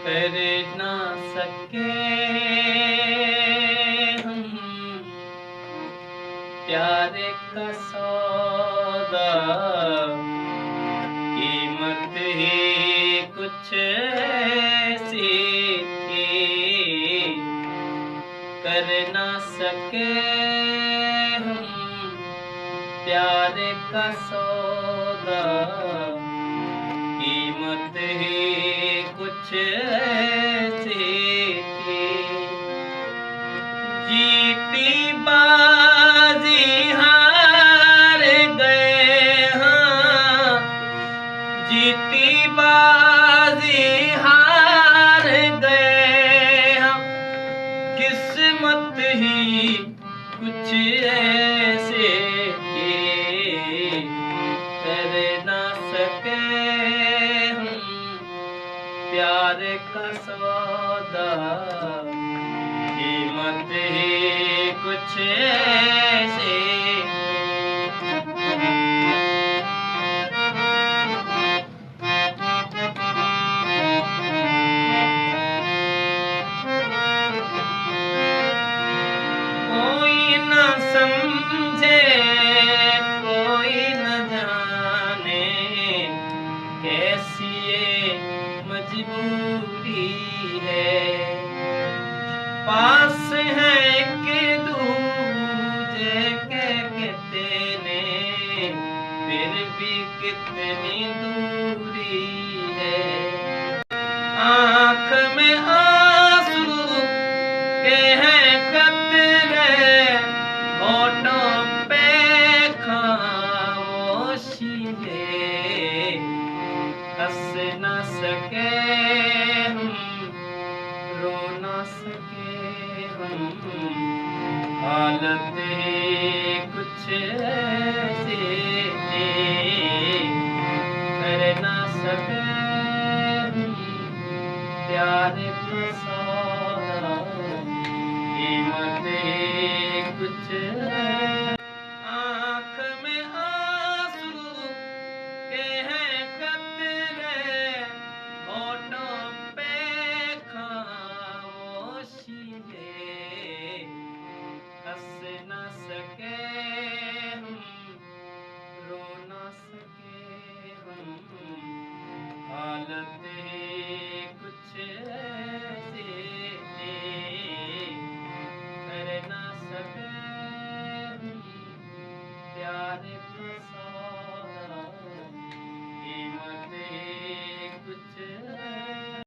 कर ना सके हम प्यार का सौदा, कीमत ही कुछ ऐसी थी। कर ना सके हम प्यार का सौदा, कीमत ही कुछ ऐसी थी। जीती बाजी हार गए, हाँ जीती बाजी हार गए हम, किस्मत ही कुछ ऐसे थे। कर ना सके हम प्यार का सौदा, कीमत ही कुछ ऐसे। कोई न समझे कोई न जाने, कैसी ये मजबूरी है। पास है एक दूजे के कितने, फिर भी कितनी दूरी है। आँख में आंसू के हैं कतरे, होठों पे खामोशी है। हंस न सके हम, रो न सके हम, हालत ही कुछ ऐसी थी। कर न सके